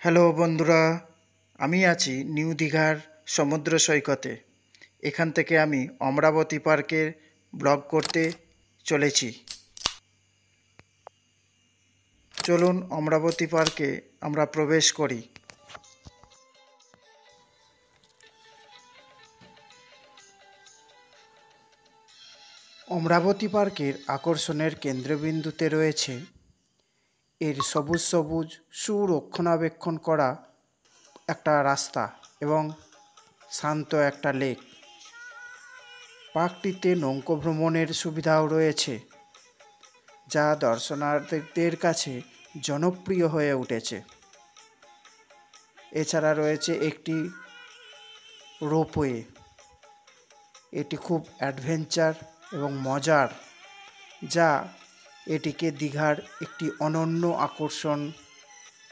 Hello বন্ধুরা, আমি আছি নিউ দীঘার সমুদ্র সৈকতে। এখান থেকে আমি অমরাবতী পার্কের ব্লগ করতে চলেছি। চলুন অমরাবতী পার্কে আমরা প্রবেশ করি। অমরাবতী পার্কের আকর্ষণের কেন্দ্রবিন্দুতে রয়েছে এর সবুজ সবুজ সুরক্ষণাবেক্ষণ করা একটা রাস্তা এবং শান্ত একটা লেক। পার্কটিতে নৌকো ভ্রমণের সুবিধাও রয়েছে, যা দর্শনার্থীদের কাছে জনপ্রিয় হয়ে উঠেছে। এছাড়া রয়েছে একটি রোপওয়ে। এটি খুব অ্যাডভেঞ্চার এবং মজার, যা এটিকে দীঘার একটি অনন্য আকর্ষণ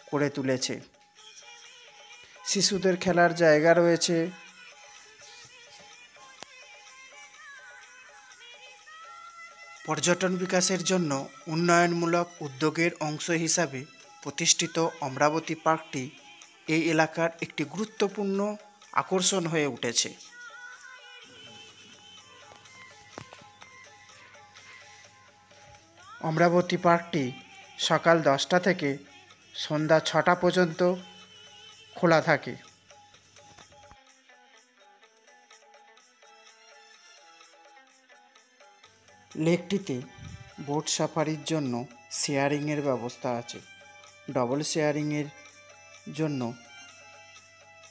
করে তুলেছে। শিশুদের খেলার জায়গা রয়েছে। পর্যটন বিকাশের জন্য উন্নয়নমূলক উদ্যোগের অংশ হিসাবে প্রতিষ্ঠিত অমরাবতী পার্কটি এই এলাকার একটি গুরুত্বপূর্ণ আকর্ষণ হয়ে উঠেছে। অমরাবতী পার্কটি সকাল 10টা থেকে সন্ধ্যা 6টা পর্যন্ত খোলা থাকে। লেকটিতে বোট সাফারির জন্য শেয়ারিংয়ের ব্যবস্থা আছে। ডবল শেয়ারিংয়ের জন্য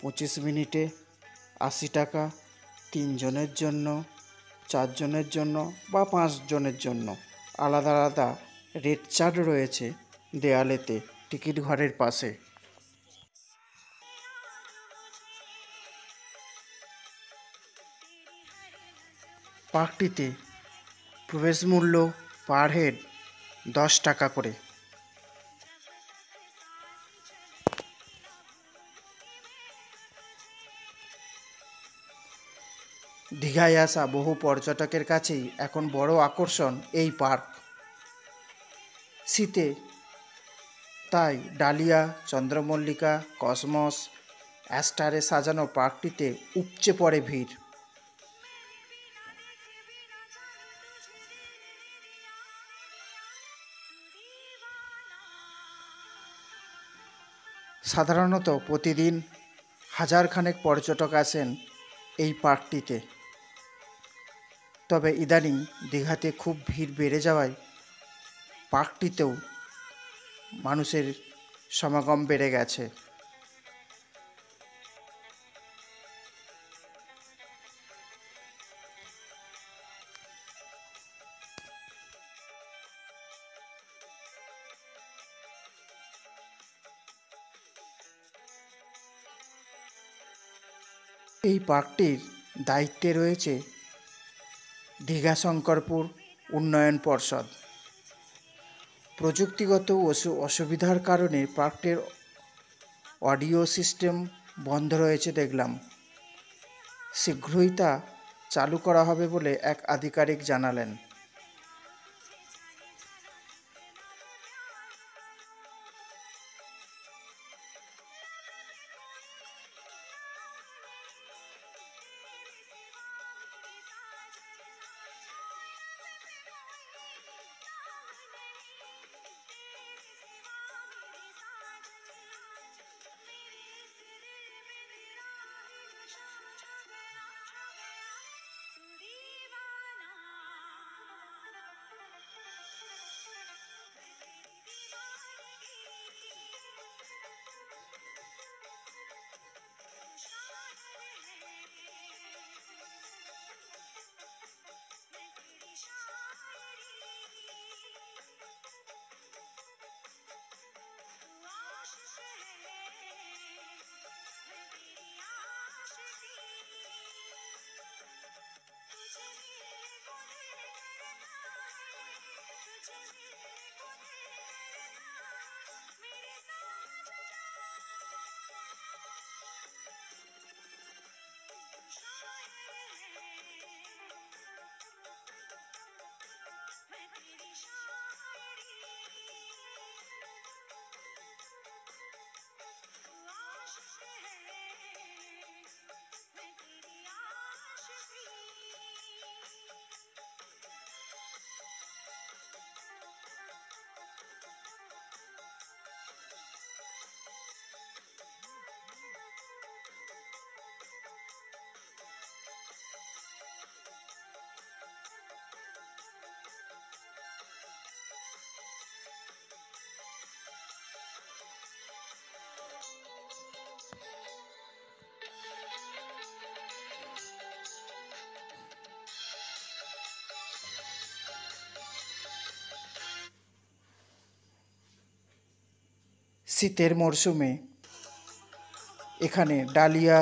25 মিনিটে 80 টাকা, 3 জনের জন্য, 4 জনের জন্য বা 5 জনের জন্য আলাদা আলাদা রেট চার্ট রয়েছে দেয়ালেতে টিকিট ঘরের পাশে। পার্কটিতে প্রবেশ মূল্য পার হেড 10 টাকা করে। দীঘায় আসা বহু পর্যটকের কাছেই এখন বড় আকর্ষণ এই পার্ক। শীতে তাই ডালিয়া, চন্দ্রমল্লিকা, কসমস, অ্যাস্টারে সাজানো পার্কটিতে উপচে পড়ে ভিড়। সাধারণত প্রতিদিন হাজারখানেক পর্যটক আসেন এই পার্কটিতে। তবে ইদানিং দীঘাতে খুব ভিড় বেড়ে যাওয়ায় পার্কটিতেও মানুষের সমাগম বেড়ে গেছে। এই পার্কটির দায়িত্বে রয়েছে দীঘা শঙ্করপুর উন্নয়ন পর্ষদ। প্রযুক্তিগত অসুবিধার কারণে পার্কটির অডিও সিস্টেম বন্ধ রয়েছে দেখলাম। শীঘ্রই তা চালু করা হবে বলে এক আধিকারিক জানালেন। শীতের মরশুমে এখানে ডালিয়া,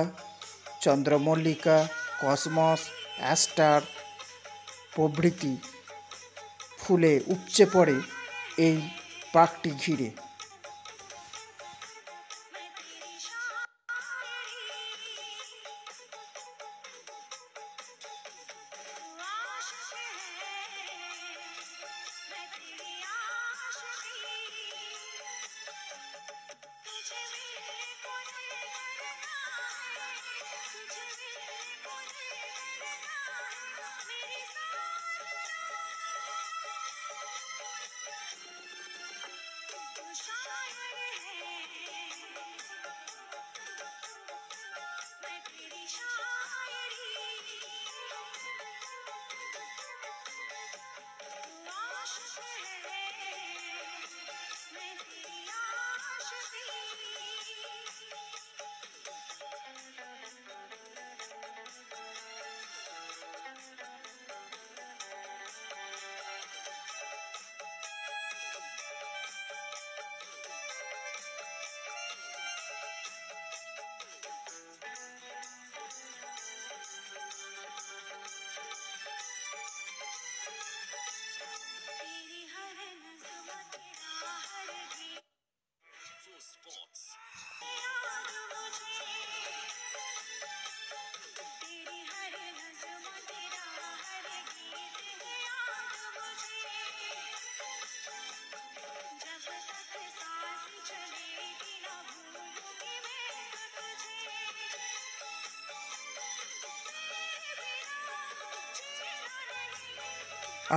চন্দ্রমল্লিকা, কসমস, অ্যাস্টার প্রভৃতি ফুলে উপচে পড়ে এই পার্কটি ঘিরে।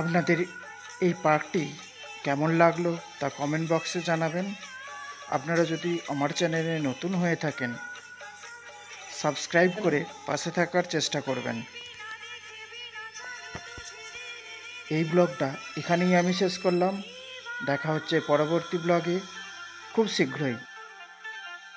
আপনাদের এই পার্কটি কেমন লাগলো তা কমেন্ট বক্সে জানাবেন। আপনারা যদি আমার চ্যানেলে নতুন হয়ে থাকেন সাবস্ক্রাইব করে পাশে থাকার চেষ্টা করবেন। এই ব্লগটা এখানেই আমি শেষ করলাম। দেখা হচ্ছে পরবর্তী ব্লগে খুব শীঘ্রই।